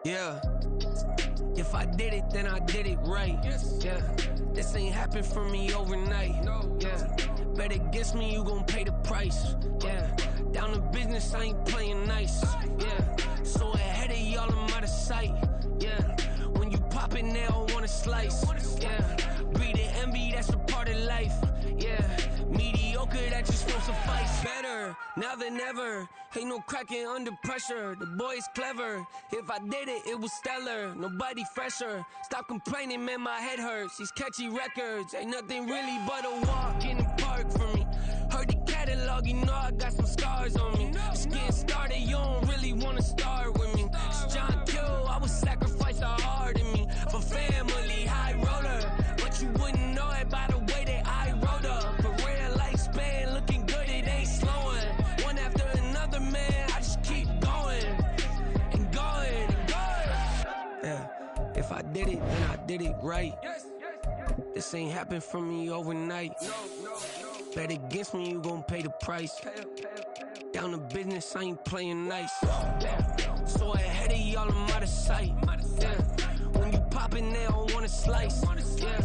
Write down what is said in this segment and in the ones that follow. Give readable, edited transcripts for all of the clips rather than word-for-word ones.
Yeah. If I did it, then I did it right. Yeah. This ain't happened for me overnight. Yeah. Bet against me, you gon' pay the price. Yeah. Down to business, I ain't playing nice. Yeah. So ahead of y'all, I'm out of sight. Yeah. When you poppin', they don't wanna slice. Yeah. Greed and envy, that's a part of life. Yeah. Mediocre, that just won't suffice. Better now than ever. Ain't no cracking under pressure. The boy's clever. If I did it, it was stellar. Nobody fresher. Stop complaining, man, my head hurts. These catchy records ain't nothing really but a walk in the park for me. Heard the catalog, you know I got some scars on me. Just getting started, you don't really wanna start with me. It's John Kill, I would sacrifice a heart in me for family, high roller. But you wouldn't know it by the way that I wrote up. For real lifespan, looking good, it ain't slowing. One after another, man, I just keep going and going and going. Yeah, if I did it, then I did it right. This ain't happened for me overnight. Bet against me, you gon' pay the price. Down to business, I ain't playing nice. Yeah. So ahead of y'all, I'm out of sight. Yeah. When you poppin', they don't wanna slice. Yeah.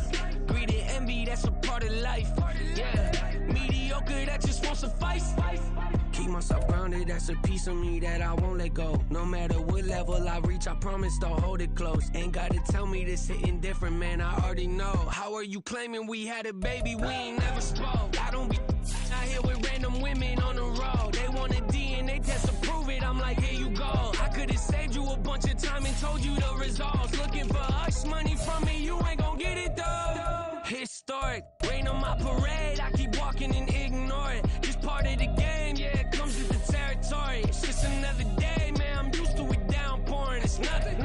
Greed and envy, that's a part of life. Yeah. Mediocre, that just won't suffice. Keep myself grounded, that's a piece of me that I won't let go. No matter what level I reach, I promise to hold it close. Ain't gotta tell me this hitting different, man, I already know. How are you claiming we had a baby, we ain't never spoke? I don't be out here with random women on the road. They want a DNA test to prove it, I'm like, here you go. I could've saved you a bunch of time and told you the results. Looking for hush money from me, you ain't gon' get it though. Historic, rain on my parade, I keep walking and ignore it. Just part of the game, yeah, it comes with the territory. It's just another day, man, I'm used to it downpouring. It's nothing.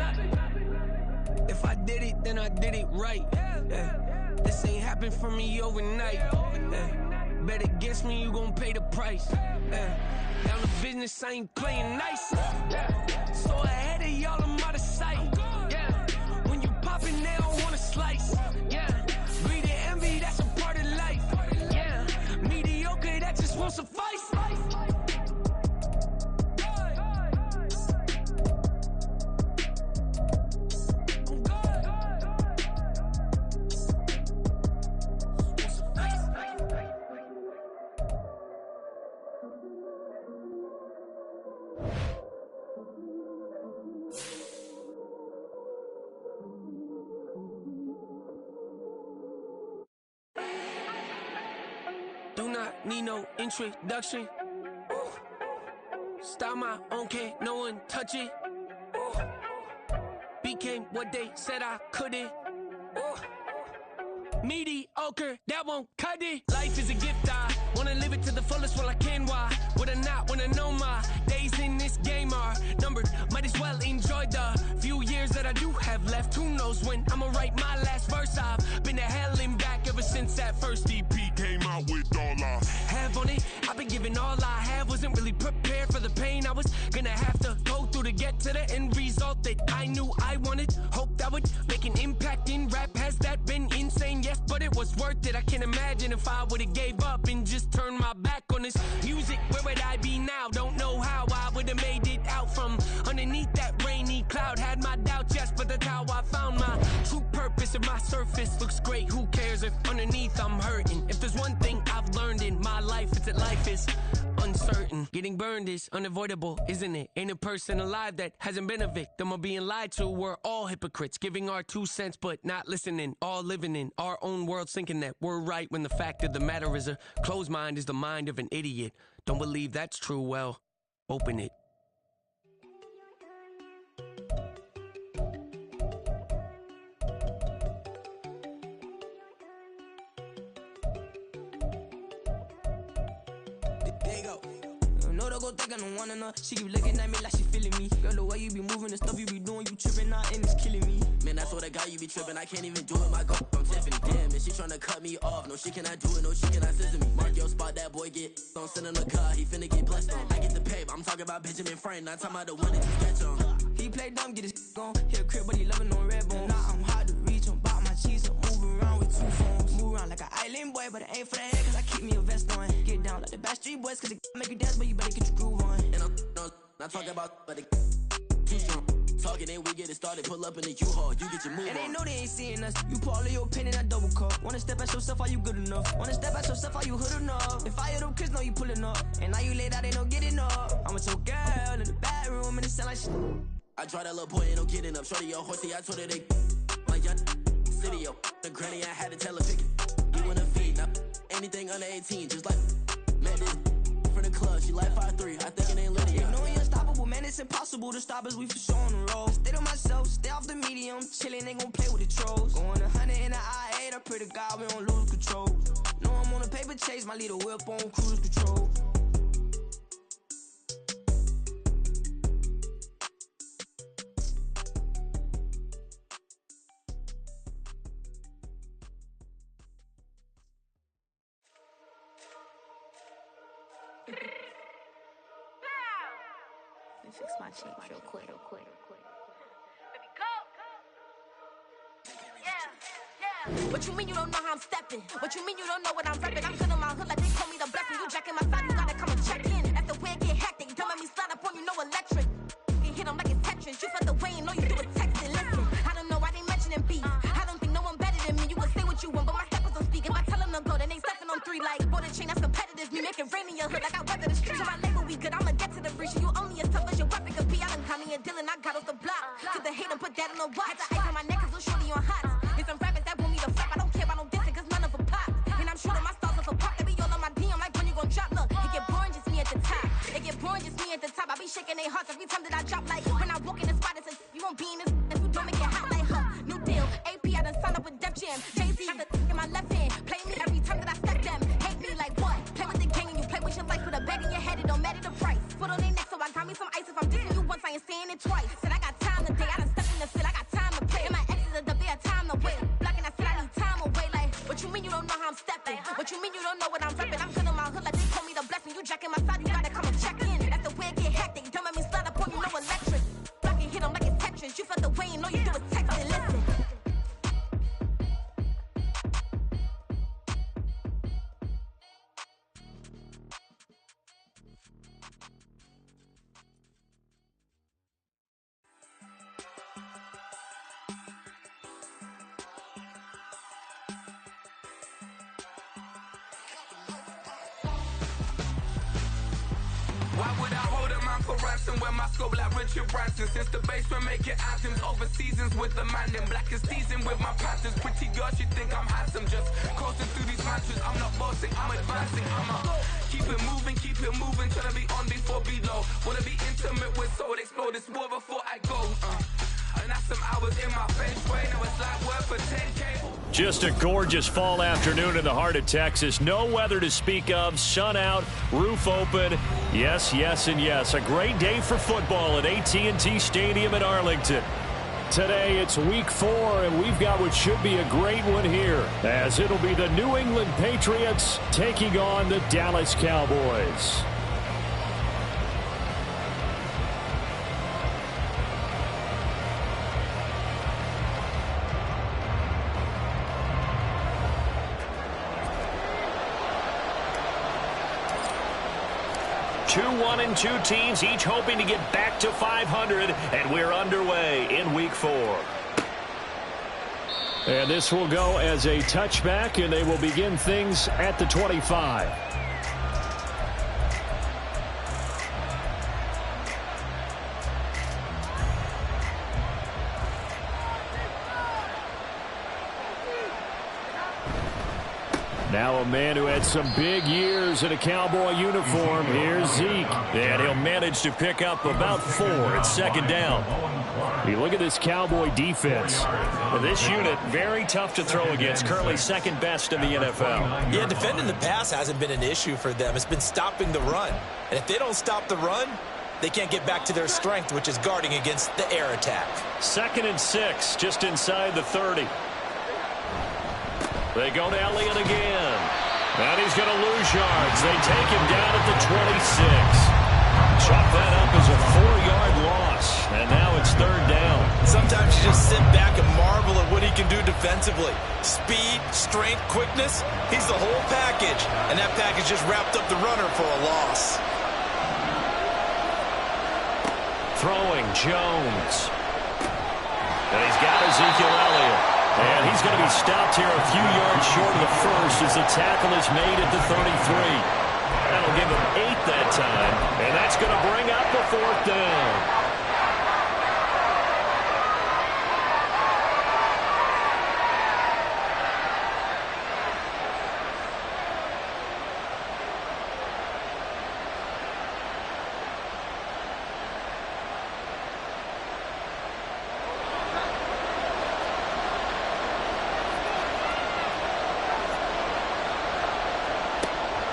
If I did it, then I did it right. Yeah. This ain't happened for me overnight. Yeah. Bet against me, you gon' pay the price. Yeah. Down to business, I ain't playing nice. Yeah. So ahead of y'all, I'm out of sight. Yeah. When you poppin', they don't wanna slice. Yeah. Greed and envy, that's a part of life. Yeah. Mediocre, that just won't suffice. Do not need no introduction. Start my own, can't no one touch it. Became what they said I couldn't. Mediocre, that won't cut it. Life is a gift, I wanna live it to the fullest while I can. Why would I not wanna know my days in this game are numbered? Might as well enjoy the few years that I do have left. Who knows when I'ma write my last verse. I've been to hell and back ever since that first EP came out with all I have on it. I've been giving all I have, wasn't really prepared for the pain I was gonna have to go through to get to the end result that I knew I wanted. Hoped I would make an impact in rap. Has that been insane? Yes, but it was worth it. I can't imagine if I would've gave up and just turned my back on this music. Where would I be now? Don't know how I would've made it out from underneath that rainy cloud. Had my doubts, yes, but that's how I found my true purpose. If my surface looks great, who cares if underneath I'm hurting? If there's one thing I've learned in my life, it's that life is uncertain. Getting burned is unavoidable, isn't it? Ain't a person alive that hasn't been a victim of being lied to. We're all hypocrites, giving our 2 cents but not listening. All living in our own world, thinking that we're right when the fact of the matter is a closed mind is the mind of an idiot. Don't believe that's true? Well, open it. Go think I don't wanna know. She keep looking at me like she feeling me. Girl, the way you be moving, the stuff you be doing, you tripping out and it's killing me. Man, I swear to God, you be tripping. I can't even do it. My girl from Tiffany. Damn, and she tryna cut me off. No, she cannot do it. No, she cannot scissor me. Mark your spot, that boy get on. Send in the car, he finna get blessed on. I get the pay, I'm talking about Benjamin Frank. Not talking about the one that you sketch on. He play dumb, get his gone. He a crib, but he loving on red bone. Now I'm hard to reach, I'm bout my cheese. I'm moving around with 2 phones. Move around like an island boy, but it ain't for the head, cause I keep me a vest on. Get down like the Backstreet Boys, cause it make you dance, but you better get your groove on. And I'm not talking about, but it too strong. talking, then we get it started. Pull up in the U-Haul, you get your move And on. they know they ain't seeing us. You put all of your opinion, I double cup. Wanna step at yourself, are you good enough? Wanna step at yourself, are you hood enough? If I hear them kids, know you pulling up. And now you laid out, ain't no getting up. I'm with your girl in the bedroom, and it sound like shit. I draw that little boy, ain't no getting up. Shorty, your horsey, I told her they my young city, yo. The granny, I had to tell her pick it. You wanna feed, now anything under 18, just like met this from the club. She like 5'3", I think it ain't Lydia. You know we unstoppable, man, it's impossible to stop us, we for sure on the road. Stay to myself, stay off the medium, chillin', they gon' play with the trolls. Going 100 in the I-8, I pray to God we don't lose control. Know I'm on a paper chase, my leader whip on cruise control. Let me fix my cheek real quick. Baby, go. Yeah. What you mean you don't know how I'm stepping? What you mean you don't know what I'm repping? I'm good on my hood like they call me the blessing. You jacking my side, you gotta come and check in. That's the way it get hectic. Don't make me slide up on you, no electric. You hit them like it's Tetris. You felt the way and know you do it texting. Listen, I don't know why they mentioning beef. I don't think no one better than me. You can say what you want, but my steppers don't speak. If I tell them to go, then they stepping on 3 like border chain. That's competitive. Me make it rain in your hood like I weather the streets. My label we good. I'ma get to the breach. You only as tough as your weapon could be. I done Connie and Dylan. I got off the block. To the hate and put that on the watch. Had the ice on my neck 'cause little shorty on hot. It's some rappers that want me to flop. I don't care about no dissing 'cause none of them pop. And I'm shooting my stars off a pop. They be all on my DM like when you gon' drop. Look, it get boring just me at the top. It get boring just me at the top. I be shaking their hearts every time that I drop. Like when I walk in the spot, it says you won't be in this. If you don't make it hot like her. New deal. AP, I done signed up with Def Jam. Jay-Z got the in my left hand. Play me every time that I step them. Hate me like what? Play with the gang and you play with your life with a bag in your head. It don't matter the price. Foot on their neck, so I got me some ice. If I'm dissing you once, I ain't saying it twice. Said I got time today. I done stepped in the field. I got time to play. And my exes are up there, time to wait. Blocking, I said I need time away. Like, what you mean you don't know how I'm stepping? What you mean you don't know what I'm repping? I'm good on my hood like they call me the blessing. You jacking my side, you gotta come and check in. That's the way it get hectic. Don't make me slide up on you, no electric. Blocking, hit them like it's Tetris. You felt the way and know you do it texting. Listen. Why would I hold a man for ransom when my scope like Richard Branson? Since the basement making anthems over seasons with the man in black is seasoned with my Panthers. Pretty girl, she think I'm handsome. Just coasting through these mantras. I'm not bossing, I'm advancing. Keep it moving, trying to be on before below. Wanna be intimate with soul, explode this war before I go. And that's some hours in my bench way. Now it's like work for 10K. Just a gorgeous fall afternoon in the heart of Texas. No weather to speak of. Sun out, roof open. Yes, yes, and yes. A great day for football at AT&T Stadium in Arlington. Today it's week 4, and we've got what should be a great one here, as it'll be the New England Patriots taking on the Dallas Cowboys. Two 1-2 teams, each hoping to get back to 500, and we're underway in week 4. And this will go as a touchback, and they will begin things at the 25. Now a man who had some big years in a Cowboy uniform. Here's Zeke. And he'll manage to pick up about 4 at second down. You look at this Cowboy defense. This unit, very tough to throw against. Currently second best in the NFL. Yeah, defending the pass hasn't been an issue for them. It's been stopping the run. And if they don't stop the run, they can't get back to their strength, which is guarding against the air attack. 2nd and 6, just inside the 30. They go to Elliott again. And he's going to lose yards. They take him down at the 26. Chalk that up as a 4-yard loss. And now it's 3rd down. Sometimes you just sit back and marvel at what he can do defensively. Speed, strength, quickness. He's the whole package. And that package just wrapped up the runner for a loss. Throwing Jones. And he's got Ezekiel Elliott. And he's going to be stopped here a few yards short of the first as the tackle is made at the 33. That'll give him 8 that time. And that's going to bring up a 4th down.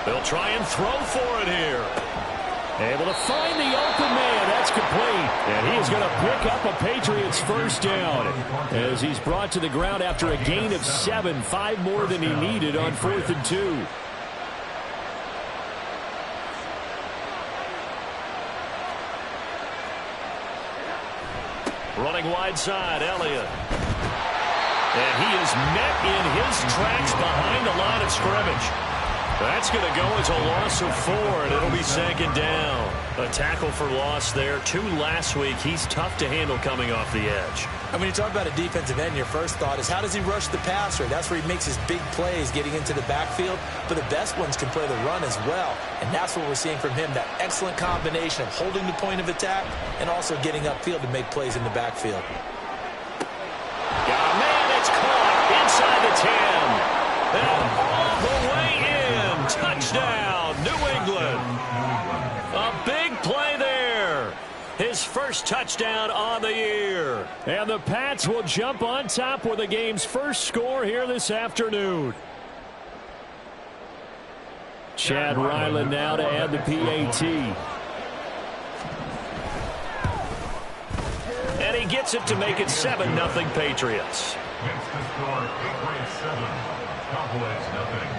They'll try and throw for it here. Able to find the open man. That's complete. And he is going to pick up a Patriots first down as he's brought to the ground after a gain of 7, 5 more than he needed on 4th and 2. Running wide side, Elliott. And he is met in his tracks behind the line of scrimmage. That's going to go as a loss of 4, and it'll be 2nd down. A tackle for loss there. 2 last week. He's tough to handle coming off the edge. And when you talk about a defensive end, your first thought is how does he rush the passer? That's where he makes his big plays getting into the backfield. But the best ones can play the run as well. And that's what we're seeing from him, that excellent combination of holding the point of attack and also getting upfield to make plays in the backfield. Got a man, it's caught inside the 10. And all the way in. Touchdown, New England. A big play there. His first touchdown on the year. And the Pats will jump on top with the game's first score here this afternoon. Chad Ryland now to add the PAT. And he gets it to make it 7-0 Patriots. It's the score, 8-7. Cowboys nothing.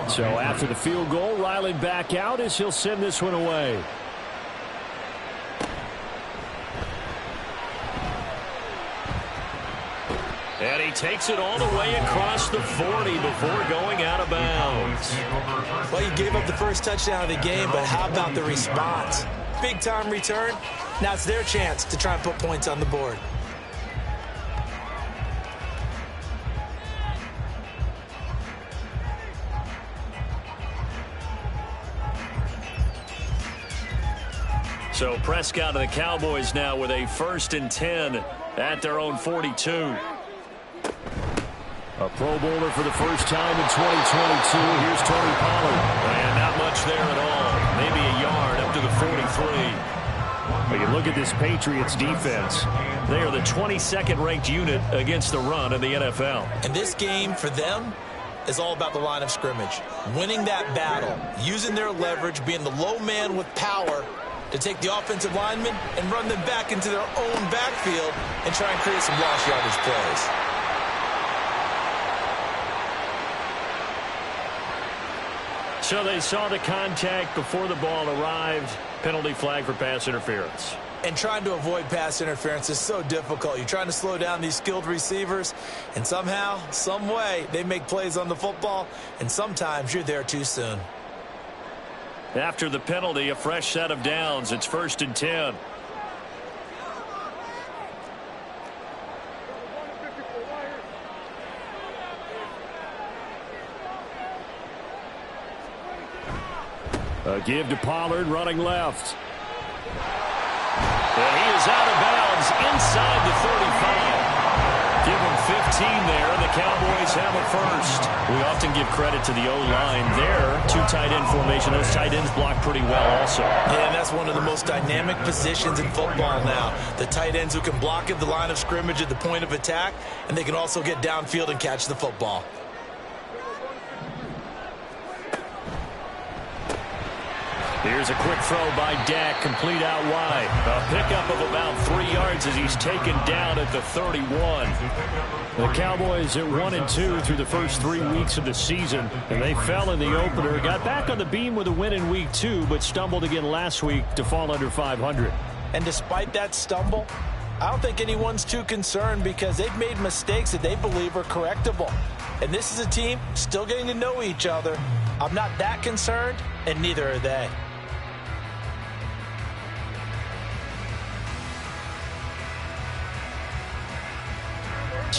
So after the field goal, Ryland back out as he'll send this one away. And he takes it all the way across the 40 before going out of bounds. Well, you gave up the first touchdown of the game, but how about the response? Big time return. Now it's their chance to try and put points on the board. So Prescott and the Cowboys now with a 1st and 10 at their own 42. A Pro Bowler for the first time in 2022. Here's Tony Pollard. And not much there at all. Maybe a yard up to the 43. But you look at this Patriots defense. They are the 22nd ranked unit against the run in the NFL. And this game for them is all about the line of scrimmage. Winning that battle, using their leverage, being the low man with power to take the offensive linemen and run them back into their own backfield and try and create some lost yardage plays. So they saw the contact before the ball arrived. Penalty flag for pass interference. And trying to avoid pass interference is so difficult. You're trying to slow down these skilled receivers, and somehow, some way, they make plays on the football, and sometimes you're there too soon. After the penalty, a fresh set of downs. It's 1st and 10. A give to Pollard running left. And he is out of bounds inside the 35. Give him 15 there, and the Cowboys have a first. We often give credit to the O-line there. 2 tight end formation. Those tight ends block pretty well also. Yeah, and that's one of the most dynamic positions in football now. The tight ends who can block at the line of scrimmage at the point of attack, and they can also get downfield and catch the football. Here's a quick throw by Dak, complete out wide. A pickup of about 3 yards as he's taken down at the 31. The Cowboys at 1-2 through the first 3 weeks of the season, and they fell in the opener. Got back on the beam with a win in week 2, but stumbled again last week to fall under 500. And despite that stumble, I don't think anyone's too concerned because they've made mistakes that they believe are correctable. And this is a team still getting to know each other. I'm not that concerned, and neither are they.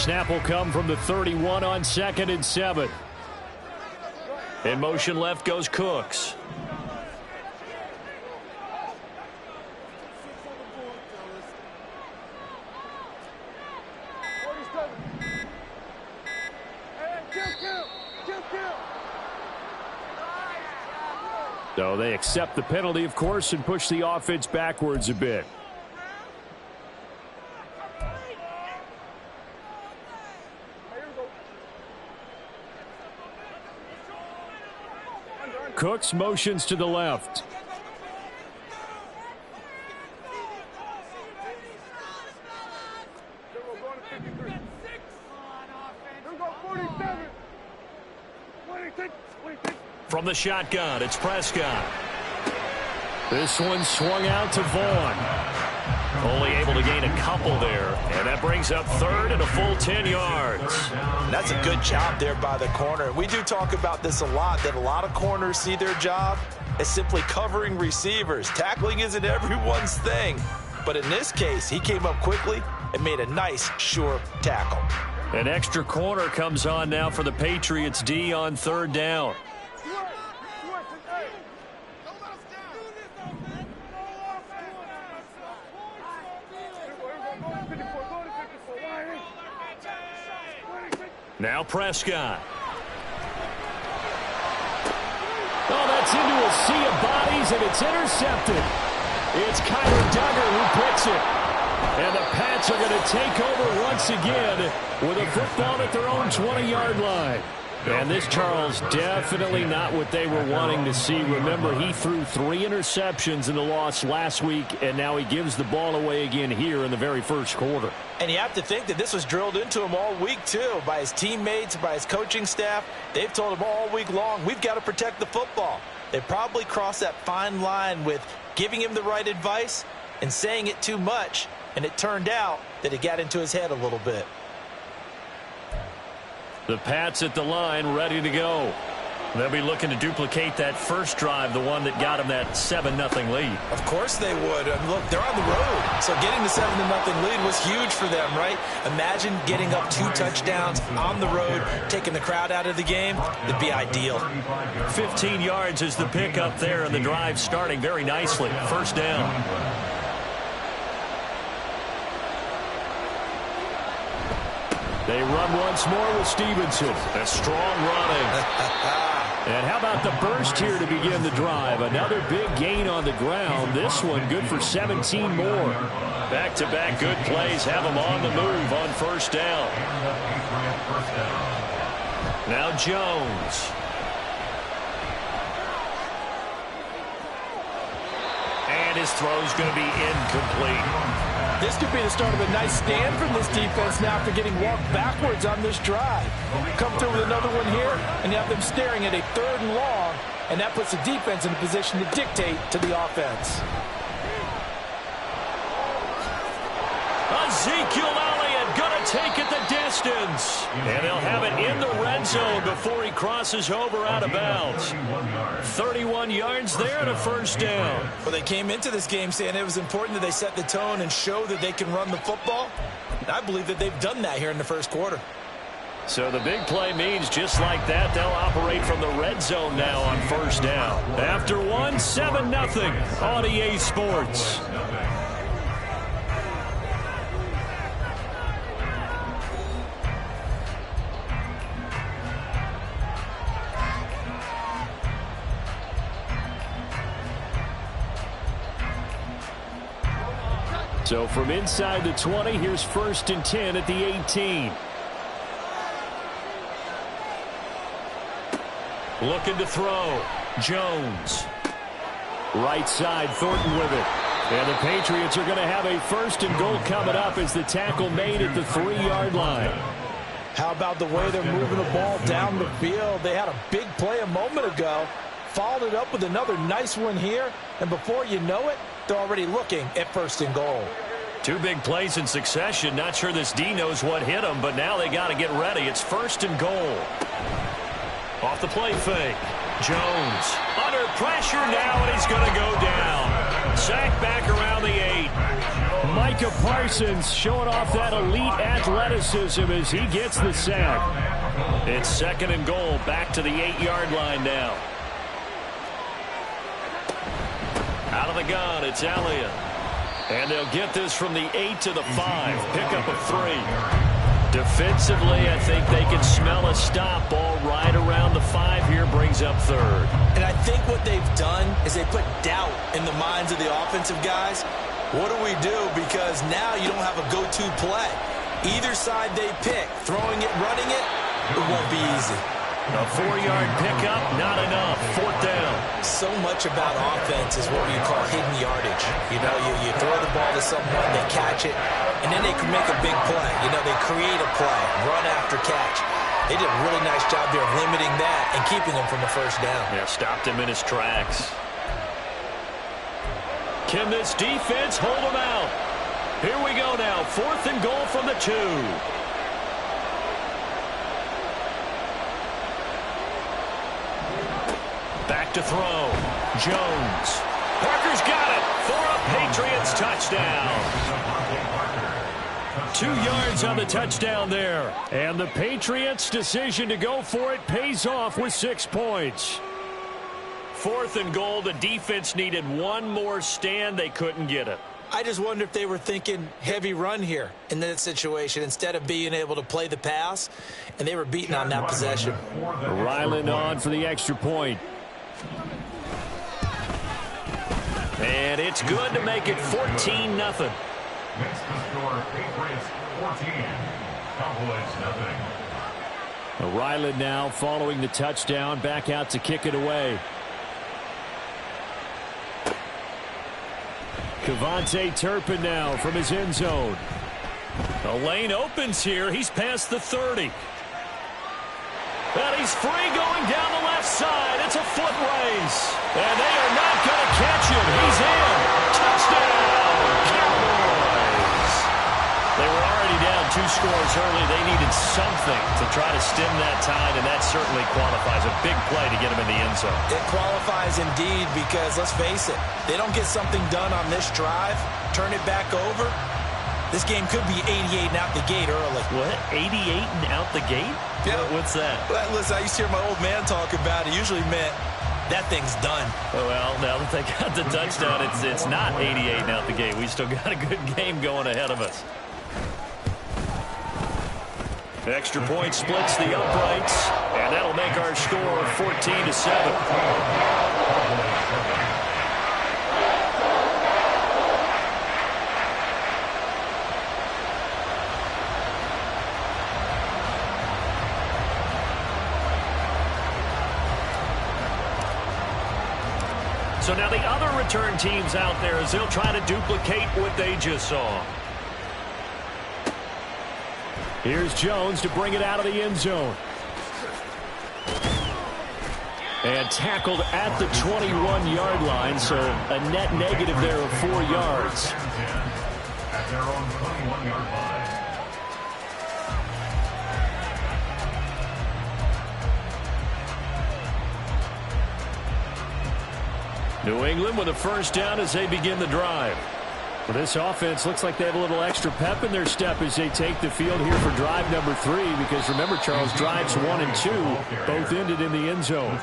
snap will come from the 31 on 2nd and 7. In motion left goes Cooks. So they accept the penalty, of course, and push the offense backwards a bit. Cooks motions to the left. From the shotgun, it's Prescott. This one swung out to Vaughn. Only able to gain a couple there. And that brings up 3rd and a full 10 yards. That's a good job there by the corner. We do talk about this a lot, that a lot of corners see their job as simply covering receivers. Tackling isn't everyone's thing. But in this case, he came up quickly and made a nice, sure tackle. An extra corner comes on now for the Patriots D on 3rd down. Now Prescott. Oh, that's into a sea of bodies, and it's intercepted. It's Kyler Duggar who picks it. And the Pats are going to take over once again with a football at their own 20-yard line. And this, Charles, definitely not what they were wanting to see. Remember, he threw 3 interceptions in the loss last week, and now he gives the ball away again here in the very first quarter. And you have to think that this was drilled into him all week, too, by his teammates, by his coaching staff. They've told him all week long, we've got to protect the football. They probably crossed that fine line with giving him the right advice and saying it too much, and it turned out that it got into his head a little bit. The Pats at the line, ready to go. They'll be looking to duplicate that first drive, the one that got them that 7-0 lead. Of course they would. Look, they're on the road, so getting the 7-0 lead was huge for them, right? Imagine getting up 2 touchdowns on the road, taking the crowd out of the game. It'd be ideal. 15 yards is the pickup there, and the drive starting very nicely. First down. They run once more with Stevenson. A strong running. And how about the burst here to begin the drive? Another big gain on the ground. This one good for 17 more. Back-to-back good plays have them on the move on first down. Now Jones. And his throw's going to be incomplete. This could be the start of a nice stand from this defense now after getting walked backwards on this drive. Come through with another one here, and you have them staring at a 3rd and long, and that puts the defense in a position to dictate to the offense. Ezekiel Elliott going to take it the distance. And they'll have it in the red zone before he crosses over out of bounds. 31 yards there and a first down. Well, they came into this game saying it was important that they set the tone and show that they can run the football. And I believe that they've done that here in the first quarter. So the big play means just like that, they'll operate from the red zone now on first down. After 7-0 on EA Sports. So from inside the 20, here's 1st and 10 at the 18. Looking to throw. Jones. Right side, Thornton with it. And the Patriots are going to have a 1st and goal coming up as the tackle made at the 3-yard line. How about the way they're moving the ball down the field? They had a big play a moment ago. Followed it up with another nice one here. And before you know it, they're already looking at 1st and goal. 2 big plays in succession. Not sure this D knows what hit them, but now they got to get ready. It's 1st and goal. Off the play fake. Jones under pressure now, and he's going to go down. Sack back around the 8. Micah Parsons showing off that elite athleticism as he gets the sack. It's 2nd and goal, back to the 8-yard line now. Out of the gun, it's Elliott. And they'll get this from the 8 to the 5. Pickup of 3. Defensively, I think they can smell a stop. Ball right around the 5 here, brings up 3rd. And I think what they've done is they put doubt in the minds of the offensive guys. What do we do? Because now you don't have a go-to play. Either side they pick, throwing it, running it, it won't be easy. A 4-yard pickup, not enough. 4th down. So much about offense is what you call hidden yardage. You know, you throw the ball to someone, they catch it, and then they can make a big play. You know, they create a play, run after catch. They did a really nice job there of limiting that and keeping him from the 1st down. Yeah, stopped him in his tracks. Can this defense hold him out? Here we go now. 4th and goal from the 2. Back to throw. Jones. Parker's got it for a Patriots touchdown. 2 yards on the touchdown there. And the Patriots' decision to go for it pays off with 6 points. 4th and goal. The defense needed one more stand. They couldn't get it. I just wonder if they were thinking heavy run here in that situation instead of being able to play the pass, and they were beaten on that possession. Ryland on for the extra point. And it's good to make it 14-0. Next to score, Patriots 14, Cowboys 0. Ryland now following the touchdown, back out to kick it away. Kevontae Turpin now from his end zone. The lane opens here. He's past the 30. And he's free going down the left side. It's a foot race. And they are not going to catch him. He's in. Touchdown, Cowboys. They were already down 2 scores early. They needed something to try to stem that tide, and that certainly qualifies. A big play to get him in the end zone. It qualifies indeed because, let's face it, they don't get something done on this drive, turn it back over, this game could be 88 and out the gate early. What? 88 and out the gate? Yeah. What's that? Well, listen, I used to hear my old man talk about it. Usually meant that thing's done. Well, now that they got the touchdown, it's not 88 and out the gate. We still got a good game going ahead of us. Extra point splits the uprights, and that'll make our score 14-7. So now the other return teams out there as they'll try to duplicate what they just saw. Here's Jones to bring it out of the end zone. And tackled at the 21-yard line, so a net negative there of 4 yards. At their own 21-yard line. New England with a first down as they begin the drive. Well, this offense looks like they have a little extra pep in their step as they take the field here for drive number 3, because remember, Charles, drives 1 and 2 both ended in the end zone.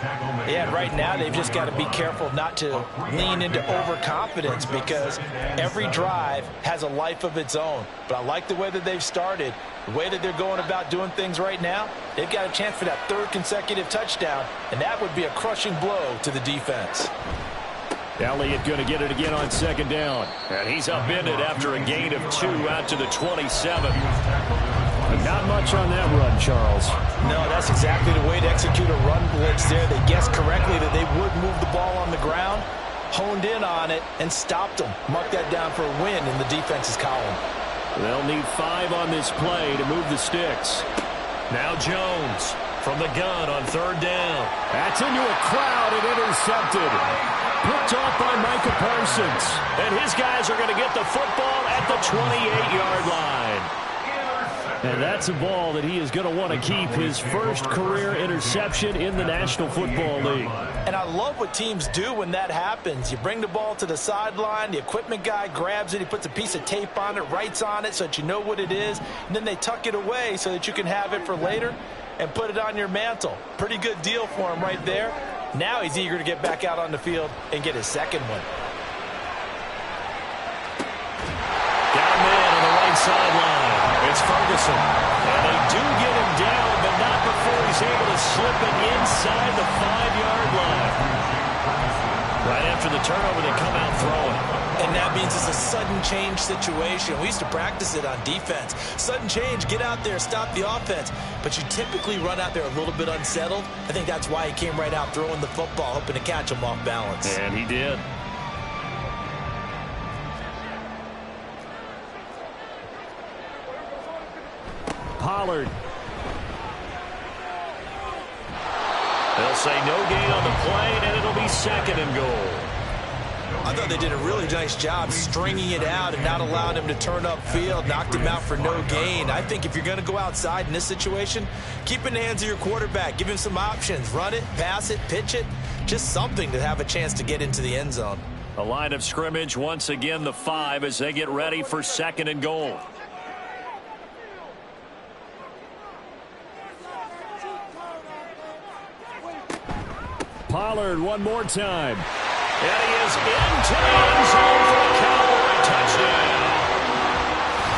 Yeah, right now they've just got to be careful not to lean into overconfidence because every drive has a life of its own. But I like the way that they've started, the way that they're going about doing things right now. They've got a chance for that 3rd consecutive touchdown, and that would be a crushing blow to the defense. Elliott going to get it again on 2nd down. And he's upended after a gain of 2 out to the 27. Not much on that run, Charles. No, that's exactly the way to execute a run blitz there. They guessed correctly that they would move the ball on the ground, honed in on it, and stopped them. Mark that down for a win in the defense's column. They'll need 5 on this play to move the sticks. Now Jones from the gun on 3rd down. That's into a crowd and intercepted. Picked off by Micah Parsons. And his guys are going to get the football at the 28-yard line. And that's a ball that he is going to want to keep, his first career interception in the National Football League. And I love what teams do when that happens. You bring the ball to the sideline, the equipment guy grabs it, he puts a piece of tape on it, writes on it so that you know what it is, and then they tuck it away so that you can have it for later and put it on your mantle. Pretty good deal for him right there. Now he's eager to get back out on the field and get his second one. Got him in on the right sideline. It's Ferguson. And they do get him down, but not before he's able to slip it inside the 5-yard line. Right after the turnover, they come out throwing. And that means it's a sudden change situation. We used to practice it on defense. Sudden change, get out there, stop the offense. But you typically run out there a little bit unsettled. I think that's why he came right out throwing the football, hoping to catch him off balance. And he did. Pollard. They'll say no gain on the play, and it'll be second and goal. I thought they did a really nice job stringing it out and not allowing him to turn upfield, knocked him out for no gain. I think if you're going to go outside in this situation, keep it in the hands of your quarterback. Give him some options. Run it, pass it, pitch it. Just something to have a chance to get into the end zone. A line of scrimmage, once again the 5 as they get ready for second and goal. Pollard one more time. And he is into the end zone for the Cowboy touchdown.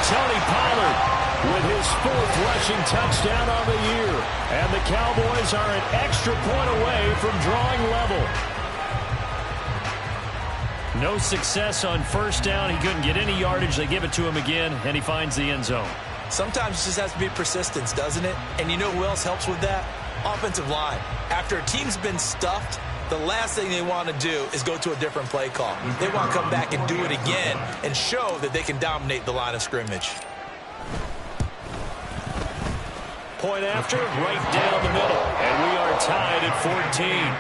Tony Pollard with his 4th rushing touchdown on the year. And the Cowboys are an extra point away from drawing level. No success on first down. He couldn't get any yardage. They give it to him again, and he finds the end zone. Sometimes it just has to be persistence, doesn't it? And you know who else helps with that? Offensive line. After a team's been stuffed, the last thing they want to do is go to a different play call. They want to come back and do it again and show that they can dominate the line of scrimmage. Point after, right down the middle. And we are tied at 14.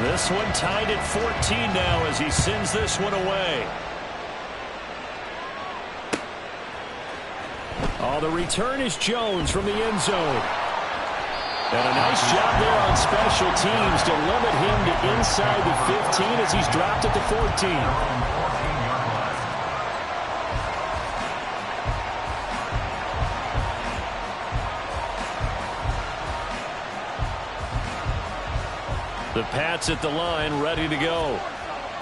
This one tied at 14 now as he sends this one away. Oh, the return is Jones from the end zone. And a nice job there on special teams to limit him to inside the 15 as he's dropped at the 14. The Pats at the line, ready to go.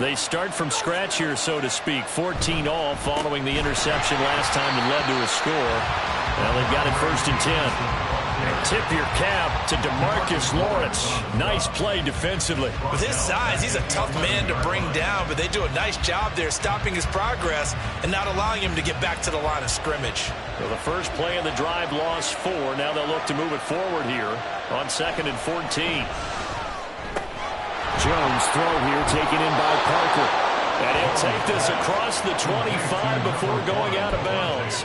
They start from scratch here, so to speak. 14 all following the interception last time that led to a score. Well, they've got it 1st and 10. Tip your cap to DeMarcus Lawrence. Nice play defensively. With his size, he's a tough man to bring down, but they do a nice job there stopping his progress and not allowing him to get back to the line of scrimmage. Well, the first play of the drive lost 4. Now they'll look to move it forward here on 2nd and 14. Jones throw here taken in by Parker. And he'll take this across the 25 before going out of bounds.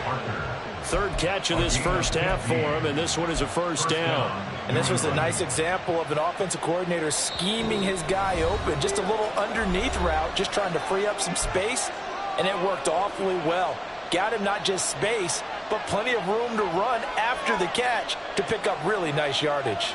3rd catch of this first half for him, and this one is a first down. And this was a nice example of an offensive coordinator scheming his guy open. Just a little underneath route, just trying to free up some space, and it worked awfully well. Got him not just space, but plenty of room to run after the catch to pick up really nice yardage.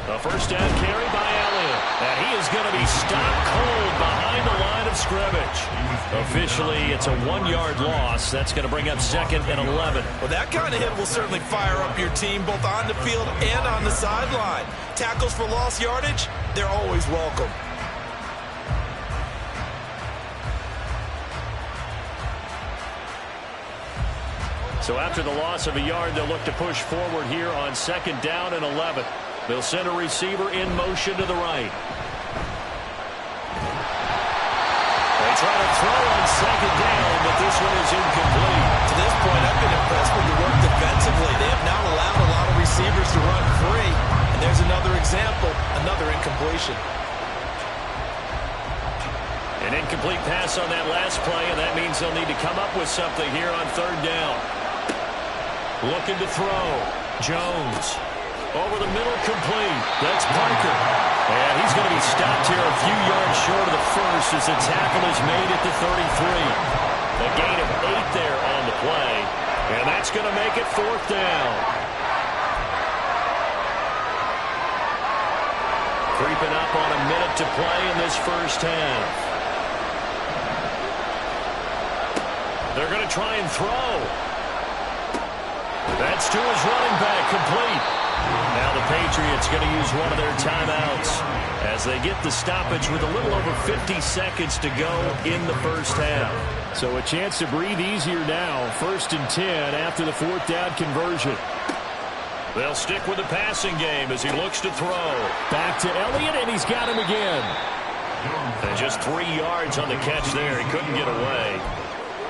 A first down carry by Elliott. And he is going to be stopped cold behind the line of scrimmage. Officially, it's a 1-yard loss. That's going to bring up 2nd and 11. Well, that kind of hit will certainly fire up your team both on the field and on the sideline. Tackles for lost yardage, they're always welcome. So after the loss of a yard, they'll look to push forward here on 2nd down and 11. They'll send a receiver in motion to the right. They try to throw on 2nd down, but this one is incomplete. To this point, I've been impressed with the work defensively. They have not allowed a lot of receivers to run free. And there's another example, another incompletion. An incomplete pass on that last play, and that means they'll need to come up with something here on 3rd down. Looking to throw. Jones. Over the middle, complete. That's Parker. And he's going to be stopped here a few yards short of the first as the tackle is made at the 33. A gain of 8 there on the play. And that's going to make it 4th down. Creeping up on a minute to play in this first half. They're going to try and throw. That's to his running back, complete. Now the Patriots going to use one of their timeouts as they get the stoppage with a little over 50 seconds to go in the first half. So a chance to breathe easier now. 1st and 10 after the 4th down conversion. They'll stick with the passing game as he looks to throw. Back to Elliott, and he's got him again. And just 3 yards on the catch there. He couldn't get away.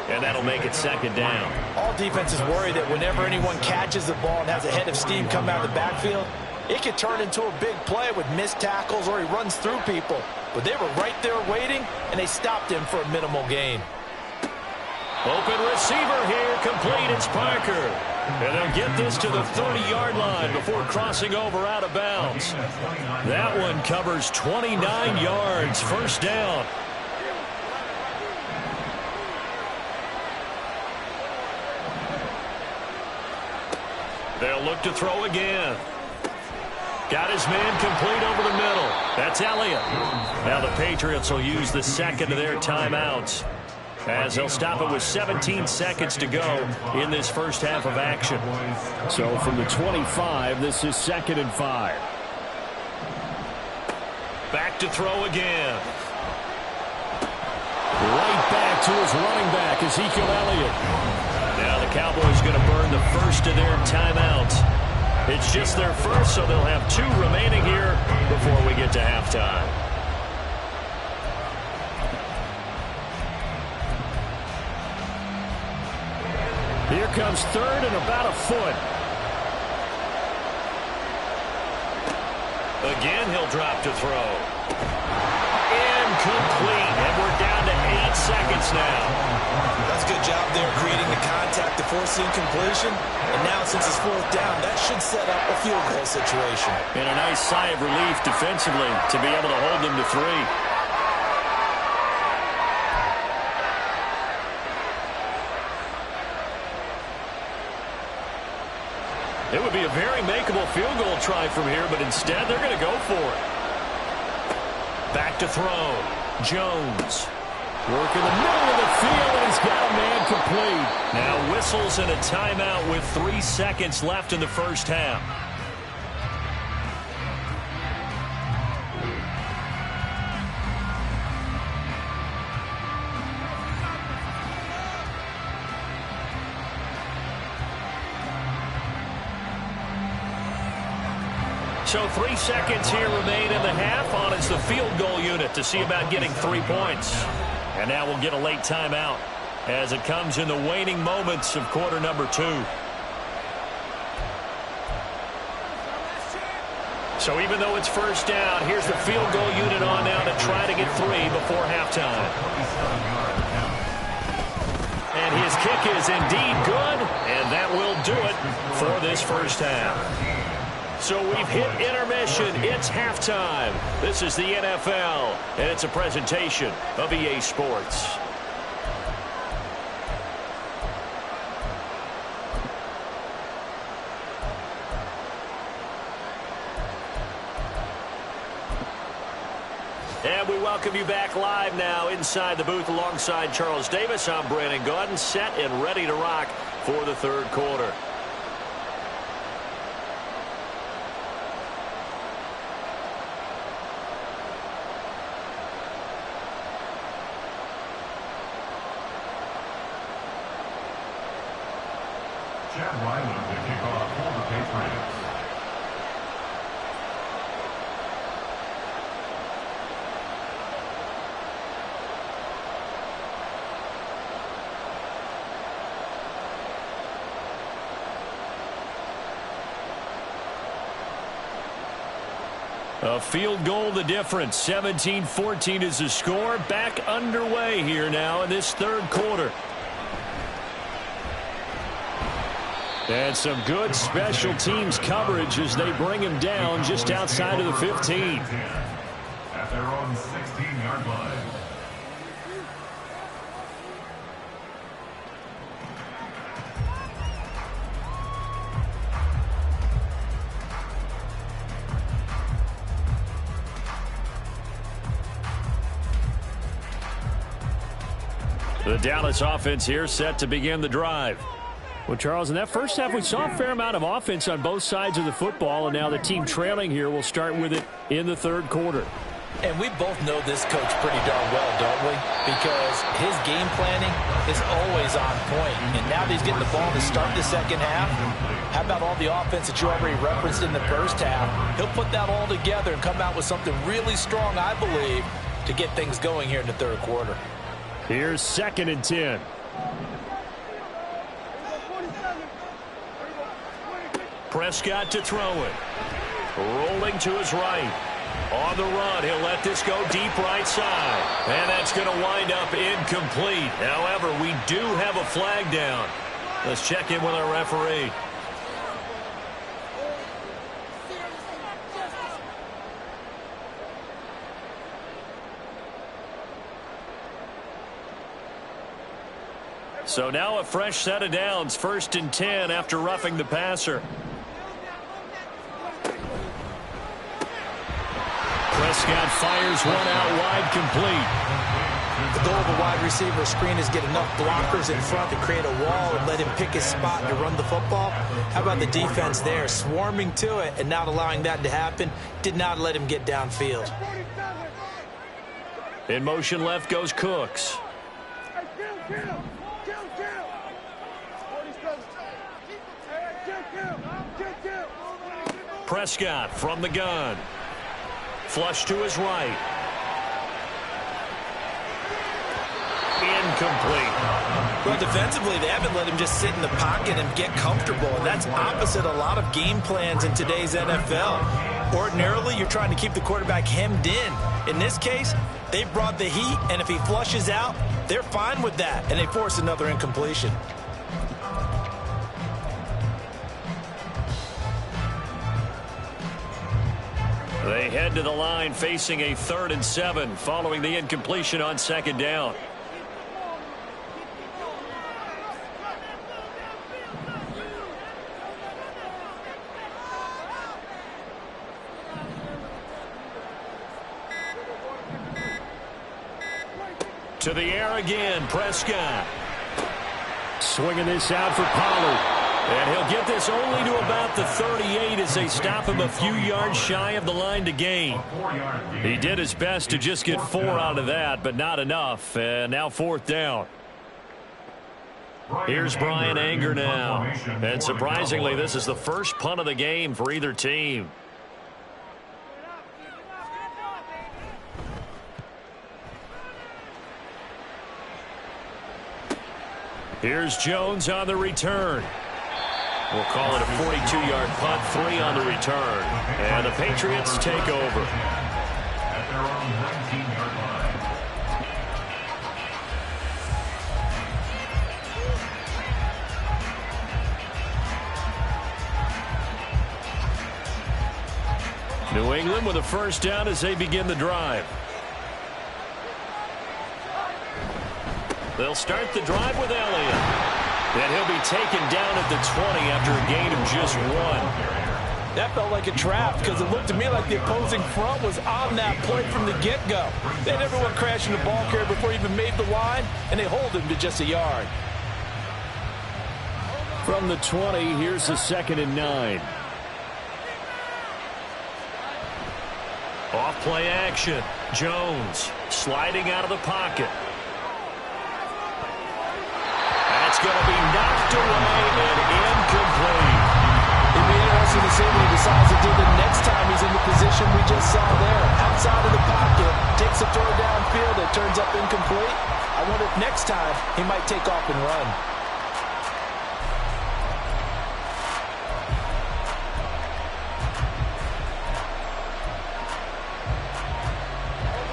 And that'll make it 2nd down. All defenses worry that whenever anyone catches the ball and has a head of steam come out of the backfield, it could turn into a big play with missed tackles or he runs through people. But they were right there waiting, and they stopped him for a minimal gain. Open receiver here, complete. It's Parker. And they'll get this to the 30-yard line before crossing over out of bounds. That one covers 29 yards. 1st down. They'll look to throw again. Got his man complete over the middle. That's Elliott. Now the Patriots will use the 2nd of their timeouts as they'll stop it with 17 seconds to go in this first half of action. So from the 25, this is 2nd and 5. Back to throw again. Right back to his running back, Ezekiel Elliott. Now the Cowboys going to burn the first of their timeouts. It's just their first, so they'll have 2 remaining here before we get to halftime. Here comes 3rd and about a foot. Again, he'll drop to throw. Incomplete, and we're down to 8 seconds now. That's a good job there creating the contact to force the incompletion. And now, since it's 4th down, that should set up a field goal situation. And a nice sigh of relief defensively to be able to hold them to 3. It would be a very makeable field goal try from here, but instead they're going to go for it. Back to throw. Jones. Work in the middle of the field, and he's got a man complete. Now whistles and a timeout with 3 seconds left in the first half. So 3 seconds here remain in the half. On is the field goal unit to see about getting 3 points. And now we'll get a late timeout as it comes in the waning moments of quarter number 2. So even though it's 1st down, here's the field goal unit on now to try to get 3 before halftime. And his kick is indeed good, and that will do it for this first half. So we've hit intermission. It's halftime. This is the NFL, and it's a presentation of EA Sports. And we welcome you back live now inside the booth alongside Charles Davis. I'm Brandon Gaudin, set and ready to rock for the 3rd quarter. Chad Ryland to kick off for the Patriots. A field goal the difference. 17-14 is the score. Back underway here now in this third quarter. And some good special teams coverage as they bring him down just outside of the 15. At their own 16-yard line. The Dallas offense here set to begin the drive. Well, Charles, in that first half, we saw a fair amount of offense on both sides of the football, and now the team trailing here will start with it in the third quarter. And we both know this coach pretty darn well, don't we? Because his game planning is always on point. And now that he's getting the ball to start the second half, how about all the offense that you already referenced in the first half? He'll put that all together and come out with something really strong, I believe, to get things going here in the third quarter. Here's 2nd and 10. Prescott to throw it. Rolling to his right. On the run, he'll let this go deep right side. And that's going to wind up incomplete. However, we do have a flag down. Let's check in with our referee. So now a fresh set of downs. 1st and 10 after roughing the passer. Prescott fires one out wide, complete. The goal of a wide receiver screen is get enough blockers in front to create a wall and let him pick his spot to run the football. How about the defense there, swarming to it and not allowing that to happen? Did not let him get downfield. In motion left goes Cooks. Prescott from the gun. Flush to his right. Incomplete. Well, defensively, they haven't let him just sit in the pocket and get comfortable, and that's opposite a lot of game plans in today's NFL. Ordinarily, you're trying to keep the quarterback hemmed in. In this case, they brought the heat, and if he flushes out, they're fine with that, and they force another incompletion. They head to the line facing a 3rd and 7 following the incompletion on 2nd down. To the air again, Prescott. Swinging this out for Pollard. And he'll get this only to about the 38 as they stop him a few yards shy of the line to gain. He did his best to just get 4 out of that, but not enough. And now 4th down. Here's Brian Anger now. And surprisingly, this is the first punt of the game for either team. Here's Jones on the return. We'll call it a 42-yard punt, 3 on the return. And the Patriots take over. At their own 19-yard line. New England with a first down as they begin the drive. They'll start the drive with Elliott. And he'll be taken down at the 20 after a gain of just 1. That felt like a trap because it looked to me like the opposing front was on that play from the get-go. They had everyone crashing the ball carrier before he even made the line, and they hold him to just a yard. From the 20, here's the 2nd and 9. Off-play action. Jones sliding out of the pocket. That's going to be knocked away and interesting to see what he decides to do the next time he's in the position we just saw there. Outside of the pocket, takes a throw downfield, it turns up incomplete. I wonder if next time he might take off and run.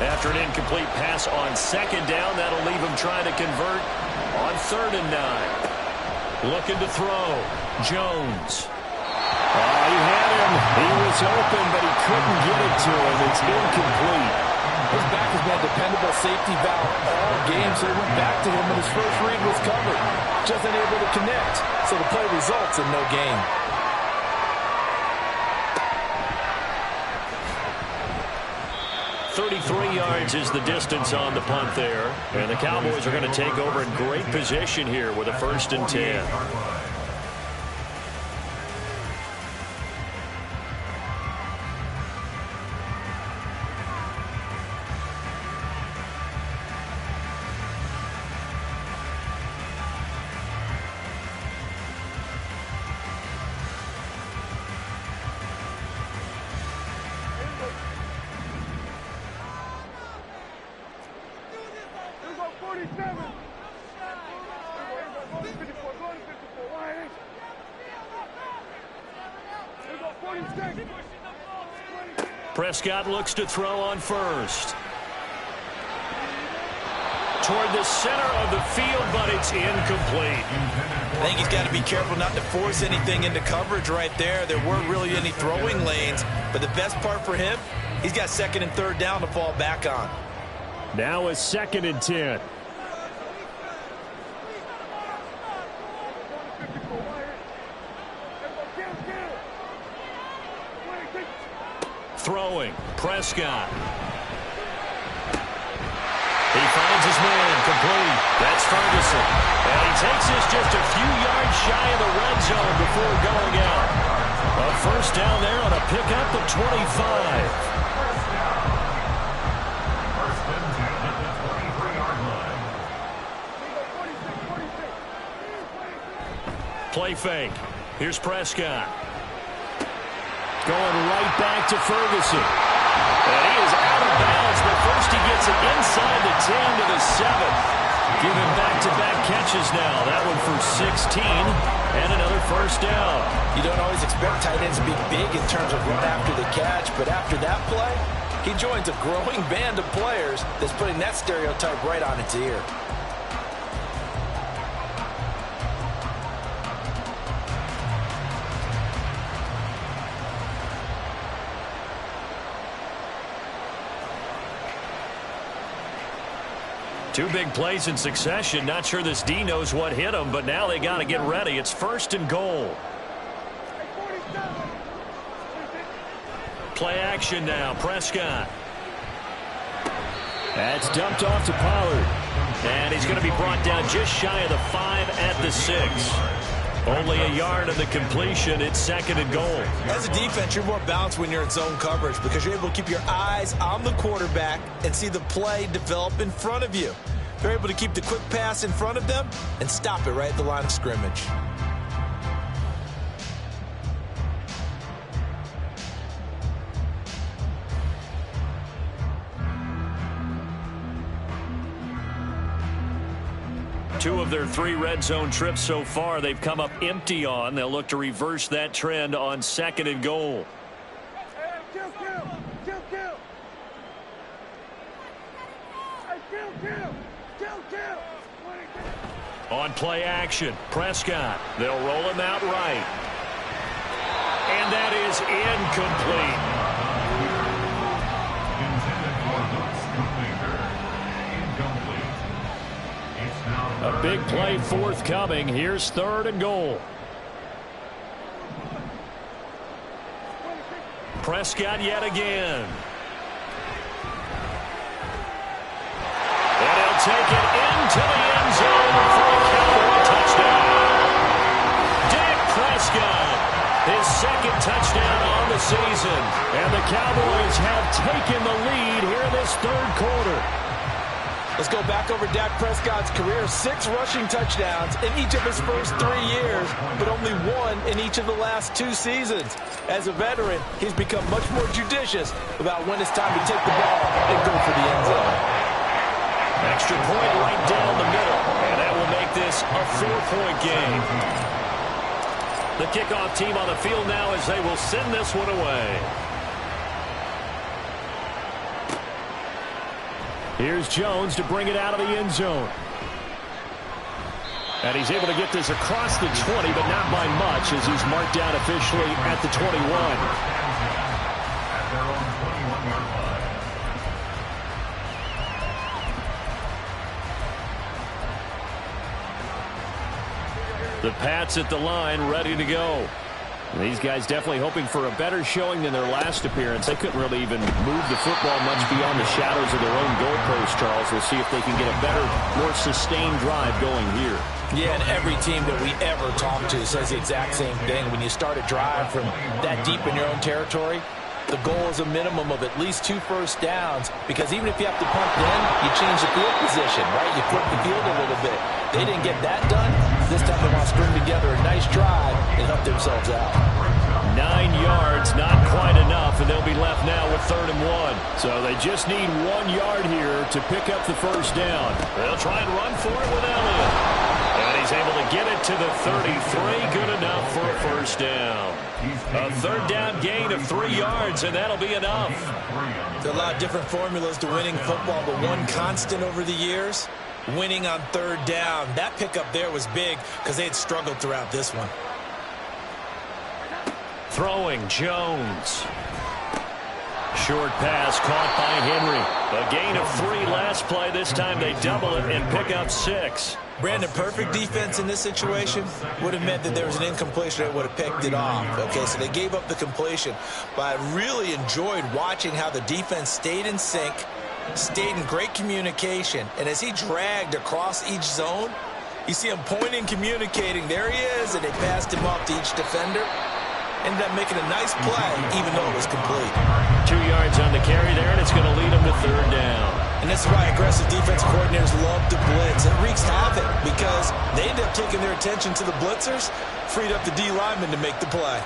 After an incomplete pass on second down, that'll leave him trying to convert on 3rd and 9. Looking to throw. Jones. He had him. He was open, but he couldn't get it to him. It's incomplete. His back has been a dependable safety valve all game, so he went back to him when his first read was covered. Just unable to connect, so the play results in no gain. .33 yards is the distance on the punt there. And the Cowboys are going to take over in great position here with a 1st and 10. Prescott looks to throw on 1st. Toward the center of the field, but it's incomplete. I think he's got to be careful not to force anything into coverage right there. There weren't really any throwing lanes, but the best part for him, he's got 2nd and 3rd down to fall back on. Now a 2nd and 10. Throwing. Prescott. He finds his man. Complete. That's Ferguson. And he takes this just a few yards shy of the red zone before going out. A 1st down there on a pickup of 25. Play fake. Here's Prescott. Going right back to Ferguson. And he is out of bounds, but first he gets it inside the 10 to the 7. Giving back-to-back catches now. That one for 16 and another 1st down. You don't always expect tight ends to be big in terms of run after the catch, but after that play, he joins a growing band of players that's putting that stereotype right on its ear. Two big plays in succession. Not sure this D knows what hit him, but now they got to get ready. It's 1st and goal. Play action now. Prescott. That's dumped off to Pollard. And he's going to be brought down just shy of the 5 at the 6. Only a yard of the completion. It's 2nd and goal. As a defense, you're more balanced when you're in zone coverage because you're able to keep your eyes on the quarterback and see the play develop in front of you. You're able to keep the quick pass in front of them and stop it right at the line of scrimmage. Two of their 3 red zone trips so far they've come up empty on. They'll look to reverse that trend on 2nd and goal. On play action, Prescott. They'll roll him out right. And that is incomplete. A big play forthcoming. Here's 3rd and goal. Prescott yet again. And he'll take it into the end zone for a Cowboy touchdown. Dak Prescott, his 2nd touchdown on the season. And the Cowboys have taken the lead here in this 3rd quarter. Let's go back over Dak Prescott's career. 6 rushing touchdowns in each of his first 3 years, but only 1 in each of the last 2 seasons. As a veteran, he's become much more judicious about when it's time to take the ball and go for the end zone. Extra point right down the middle, and that will make this a 4-point game. The kickoff team on the field now as they will send this one away. Here's Jones to bring it out of the end zone. And he's able to get this across the 20, but not by much as he's marked down officially at the 21. The Pats at the line, ready to go. These guys definitely hoping for a better showing than their last appearance. They couldn't really even move the football much beyond the shadows of their own goalpost, Charles. We'll see if they can get a better, more sustained drive going here. Yeah, and every team that we ever talk to says the exact same thing. When you start a drive from that deep in your own territory, the goal is a minimum of at least 2 first downs, because even if you have to punt then, you change the field position, right? You flip the field a little bit. They didn't get that done. This time they want to string together a nice drive and help themselves out. 9 yards, not quite enough, and they'll be left now with 3rd and 1. So they just need 1 yard here to pick up the first down. They'll try and run for it with Elliott. And he's able to get it to the 33. Good enough for a first down. A 3rd down gain of 3 yards, and that'll be enough. There's a lot of different formulas to winning football, but one constant over the years, winning on 3rd down. That pickup there was big because they had struggled throughout this one. Throwing Jones. Short pass caught by Henry. A gain of 3 last play. This time they double it and pick up 6. Brandon, perfect defense in this situation would have meant that there was an incompletion that would have picked it off. Okay, so they gave up the completion. But I really enjoyed watching how the defense stayed in sync, stayed in great communication, and as he dragged across each zone, you see him pointing, communicating. There he is, and they passed him off to each defender. Ended up making a nice play, even though it was complete. 2 yards on the carry there, and it's going to lead him to 3rd down. And this is why aggressive defensive coordinators love to blitz. It wreaks havoc because they end up taking their attention to the blitzers, freed up the D lineman to make the play.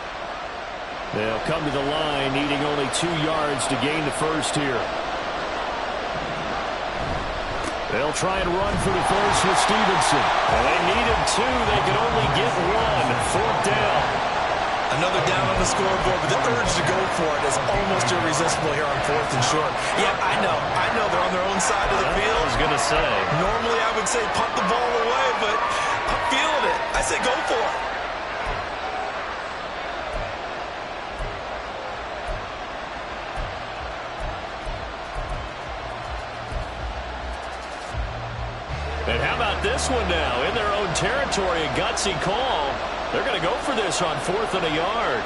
They'll come to the line, needing only 2 yards to gain the first here. They'll try and run for the first with Stevenson. And they needed 2. They could only get 1. 4th down. Another down on the scoreboard, but the urge to go for it is almost irresistible here on 4th and short. Yeah, I know they're on their own side of the field. I was going to say. Normally I would say punt the ball away, but I'm feeling it. I say go for it. And how about this one now? In their own territory, a gutsy call. They're going to go for this on 4th and a yard.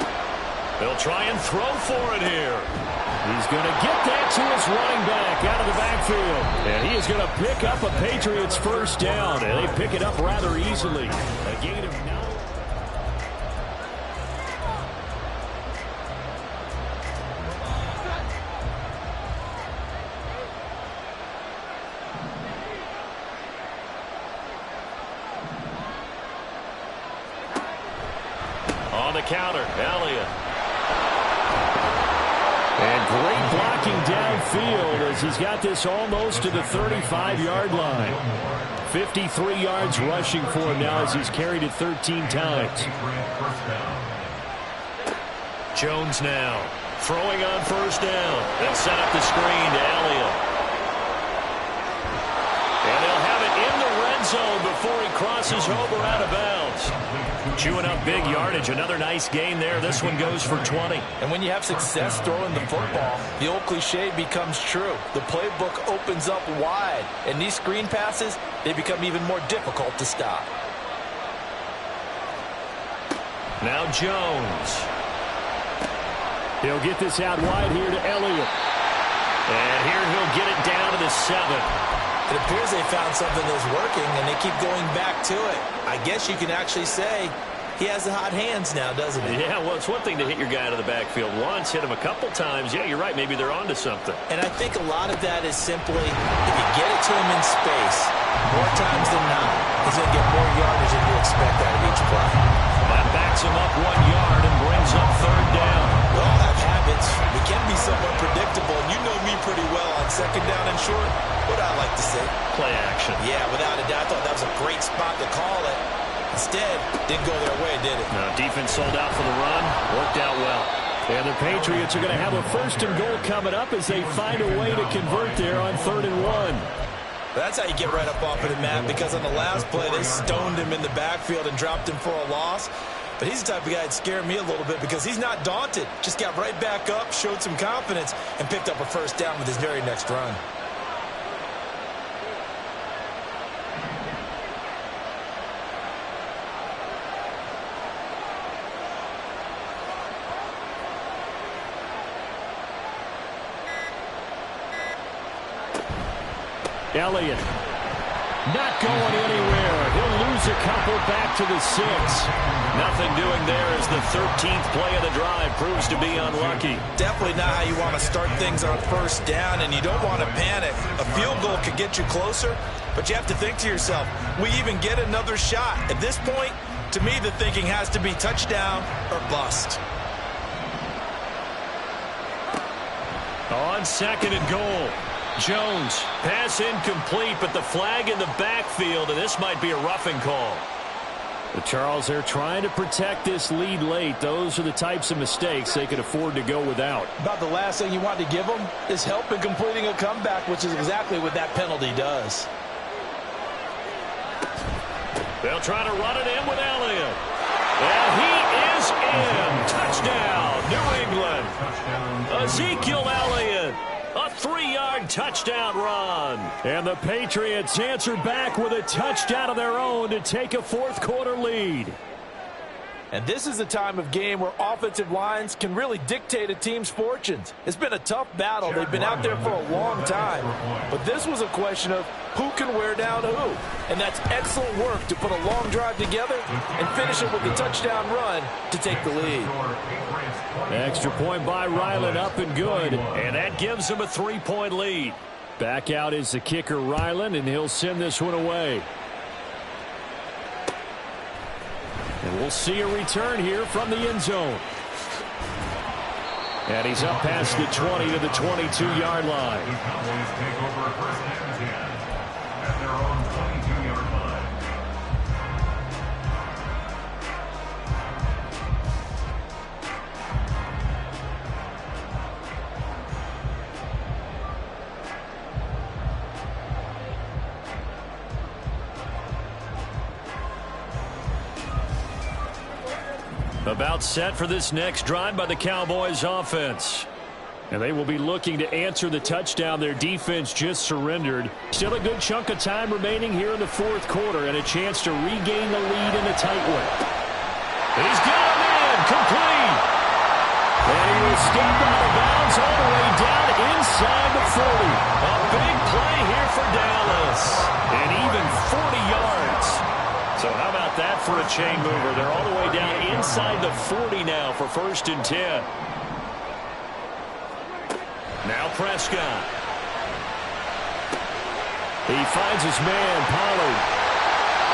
They'll try and throw for it here. He's going to get that to his running back out of the backfield. And he is going to pick up a Patriots first down. And they pick it up rather easily. A gain of 9. On the counter, Elliott. And great blocking downfield as he's got this almost to the 35-yard line. 53 yards rushing for him now as he's carried it 13 times. Jones now throwing on first down. They'll set up the screen to Elliott. And they'll have it in the red zone before he crosses over out of bounds. Chewing up big yardage. Another nice gain there. This one goes for 20. And when you have success throwing the football, the old cliche becomes true. The playbook opens up wide. And these screen passes, they become even more difficult to stop. Now Jones. He'll get this out wide here to Elliott. And here he'll get it down to the 7. It appears they found something that's working, and they keep going back to it. I guess you can actually say He has the hot hands now, doesn't he? Yeah, well, it's one thing to hit your guy out of the backfield once, hit him a couple times. Yeah, you're right. Maybe they're onto something. And I think a lot of that is simply if you get it to him in space, more times than not, he's going to get more yardage than you expect out of each play. That backs him up 1 yard and brings up 3rd down. We all have habits. We can be somewhat predictable, and you know me pretty well on 2nd down and short. What I like to say? Play action. Yeah, without a doubt. I thought that was a great spot to call it. Instead, didn't go their way, did it? No, defense sold out for the run. Worked out well. And the Patriots are going to have a 1st and goal coming up as they find a way to convert there on 3rd and 1. That's how you get right up off of the mat, because on the last play, they stoned him in the backfield and dropped him for a loss. But he's the type of guy that scared me a little bit because he's not daunted. Just got right back up, showed some confidence, and picked up a 1st down with his very next run. Elliott not going anywhere. He'll lose a couple back to the 6. Nothing doing there as the 13th play of the drive proves to be unlucky. Definitely not how you want to start things on 1st down, and you don't want to panic. A field goal could get you closer, but you have to think to yourself, we even get another shot. At this point, to me, the thinking has to be touchdown or bust. On 2nd and goal. Jones, pass incomplete, but the flag in the backfield, and this might be a roughing call. The Charles, they're trying to protect this lead late. Those are the types of mistakes they could afford to go without. About the last thing you want to give them is help in completing a comeback, which is exactly what that penalty does. They'll try to run it in with Elliott. And he is in. Touchdown, New England. Ezekiel Elliott. A 3-yard touchdown run. And the Patriots answer back with a touchdown of their own to take a 4th quarter lead. And this is the time of game where offensive lines can really dictate a team's fortunes. It's been a tough battle. They've been out there for a long time. But this was a question of who can wear down who. And that's excellent work to put a long drive together and finish it with a touchdown run to take the lead. Extra point by Ryland, up and good. And that gives him a 3-point lead. Back out is the kicker, Ryland, and he'll send this one away. And we'll see a return here from the end zone. And he's up past the 20 to the 22-yard line. The Cowboys take over 1st and 10 at their own 22-yard line. About set for this next drive by the Cowboys offense. And they will be looking to answer the touchdown their defense just surrendered. Still a good chunk of time remaining here in the 4th quarter and a chance to regain the lead in a tight one. He's got him in, complete. And he will step out of bounds all the way down inside the 40. A big play here for Dallas. And even 40 yards. So how about that for a chain mover? They're all the way down inside the 40 now for 1st and 10. Now Prescott. He finds his man, Pollard.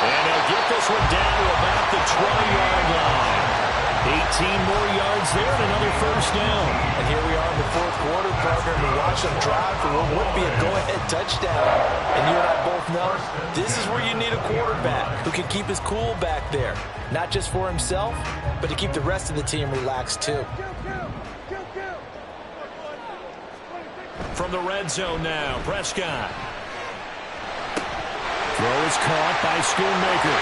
And he'll get this one down to about the 20-yard line. 18 more yards there and another 1st down. And here we are in the 4th quarter, partner, and we watch them drive for what would be a go-ahead touchdown. And you and I both know this is where you need a quarterback who can keep his cool back there. Not just for himself, but to keep the rest of the team relaxed too. From the red zone now, Prescott. Throw is caught by Schoonmaker.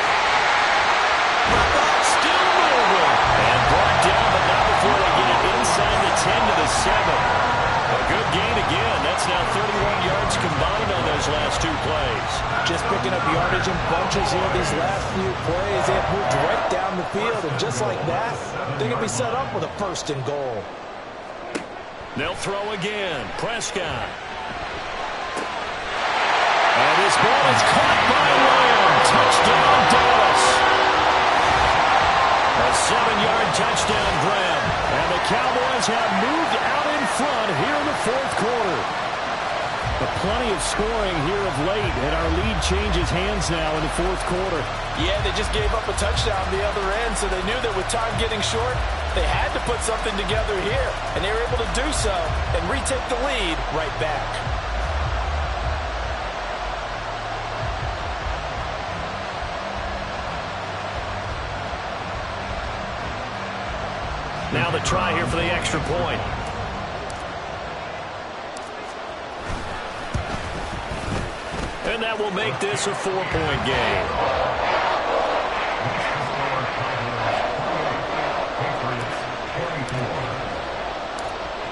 Still moving. And brought down, but not before they get it inside the 10 to the 7. A good gain again. That's now 31 yards combined on those last 2 plays. Just picking up yardage in bunches here these last few plays. They have moved right down the field, and just like that, they can be set up with a 1st and goal. They'll throw again. Prescott. And his ball is caught by Lamb. Touchdown, Dallas. 7-yard touchdown grab. And the Cowboys have moved out in front here in the fourth quarter. But plenty of scoring here of late, and our lead changes hands now in the fourth quarter. Yeah, they just gave up a touchdown the other end, so they knew that with time getting short, they had to put something together here. And they were able to do so and retake the lead right back. Now the try here for the extra point. And that will make this a 4-point game.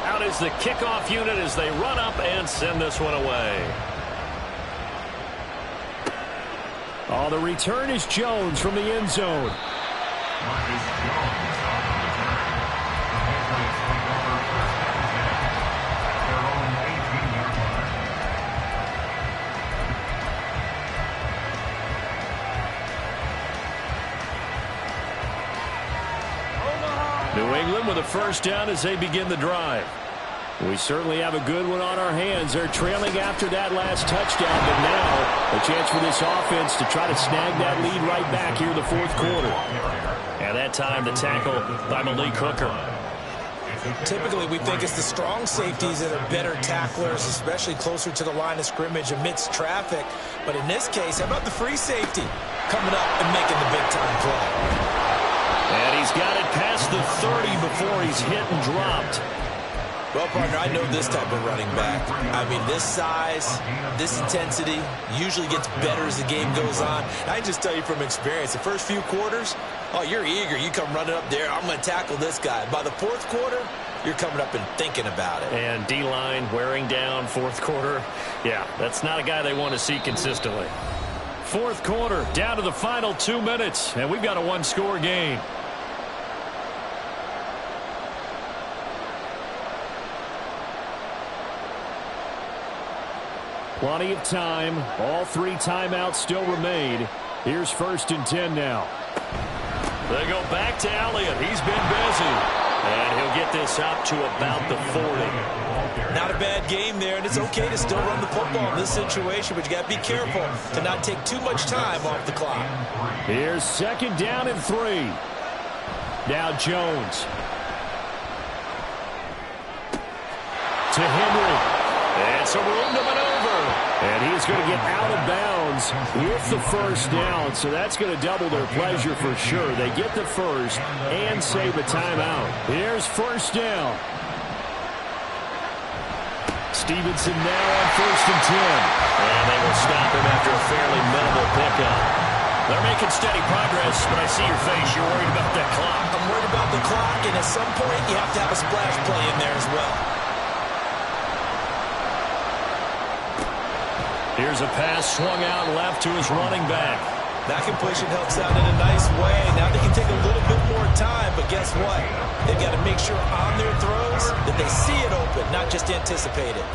Out is the kickoff unit as they run up and send this one away. Oh, the return is Jones from the end zone. New England with a first down as they begin the drive. We certainly have a good one on our hands. They're trailing after that last touchdown, but now a chance for this offense to try to snag that lead right back here in the fourth quarter. And that time the tackle by Malik Hooker. Typically, we think it's the strong safeties that are better tacklers, especially closer to the line of scrimmage amidst traffic. But in this case, how about the free safety coming up and making the big-time play? And he's got it past the 30 before he's hit and dropped. Well, partner, I know this type of running back. I mean, this size, this intensity usually gets better as the game goes on. I can just tell you from experience, the first few quarters, oh, you're eager. You come running up there, I'm going to tackle this guy. By the fourth quarter, you're coming up and thinking about it. And D-line wearing down fourth quarter. Yeah, that's not a guy they want to see consistently. Fourth quarter, down to the final 2 minutes, and we've got a one-score game. Plenty of time. All 3 timeouts still remain. Here's 1st and 10 now. They go back to Elliott. He's been busy. And he'll get this up to about the 40. Not a bad game there, and it's okay to still run the football in this situation, but you got to be careful to not take too much time off the clock. Here's 2nd down and 3. Now Jones. To Henry. It's a room to maneuver. And he's going to get out of bounds with the first down, so that's going to double their pleasure for sure. They get the first and save a timeout. Here's 1st down. Stevenson now on 1st and 10. And they will stop him after a fairly minimal pickup. They're making steady progress, but I see your face. You're worried about that clock. I'm worried about the clock, and at some point you have to have a splash play in there as well. Here's a pass swung out left to his running back. That completion helps out in a nice way. Now they can take a little bit more time, but guess what? They've got to make sure on their throws that they see it open, not just anticipate it.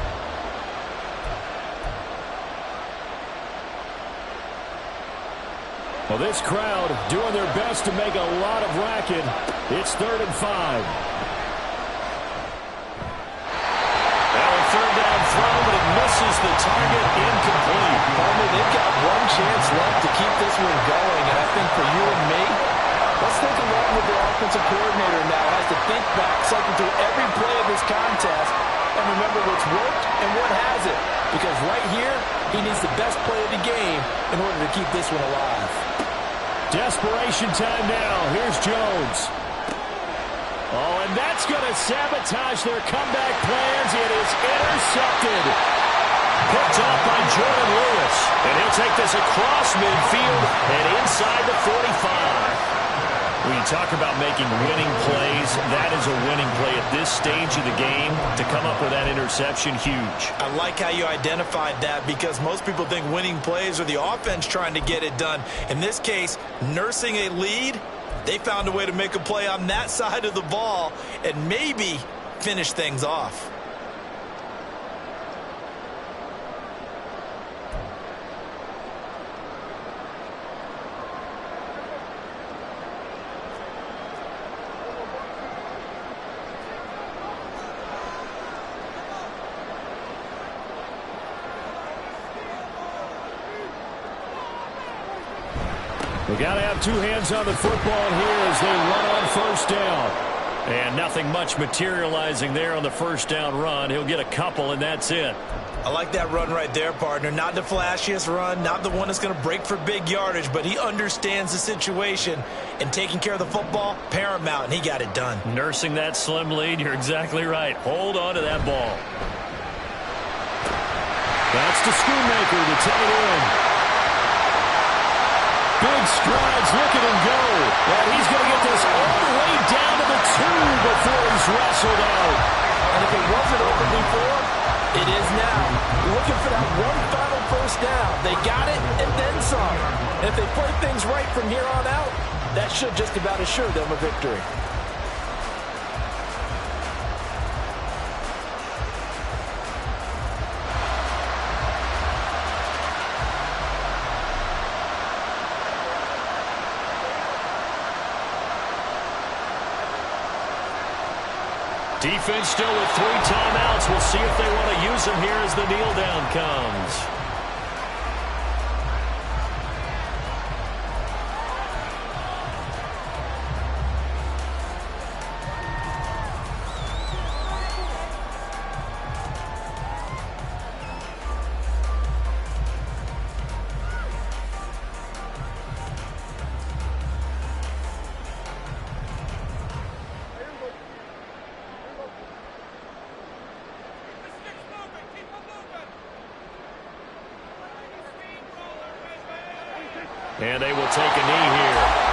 Well, this crowd doing their best to make a lot of racket. It's 3rd and 5. Third down throw, but it misses the target, incomplete. Partner, they've got one chance left to keep this one going, and I think for you and me, let's think along with the offensive coordinator now. Has to think back, cycle through every play of this contest, and remember what's worked and what hasn't. Because right here, he needs the best play of the game in order to keep this one alive. Desperation time now. Here's Jones. Oh, and that's going to sabotage their comeback plans. It is intercepted. Picked off by Jordan Lewis. And he'll take this across midfield and inside the 45. When you talk about making winning plays, that is a winning play at this stage of the game. To come up with that interception, huge. I like how you identified that, because most people think winning plays are the offense trying to get it done. In this case, nursing a lead, they found a way to make a play on that side of the ball and maybe finish things off. They got to have two hands on the football here as they run on first down. And nothing much materializing there on the first down run. He'll get a couple, and that's it. I like that run right there, partner. Not the flashiest run, not the one that's going to break for big yardage, but he understands the situation, and taking care of the football, paramount, and he got it done. Nursing that slim lead, you're exactly right. Hold on to that ball. That's to Schoonmaker, the tight end. Big strides, look at him go. And he's going to get this all the way down to the 2 before he's wrestled out. And if it wasn't over before, it is now. Looking for that one final first down. They got it and then some. And if they play things right from here on out, that should just about assure them a victory. Defense still with 3 timeouts. We'll see if they want to use them here as the kneel down comes. And they will take a knee here.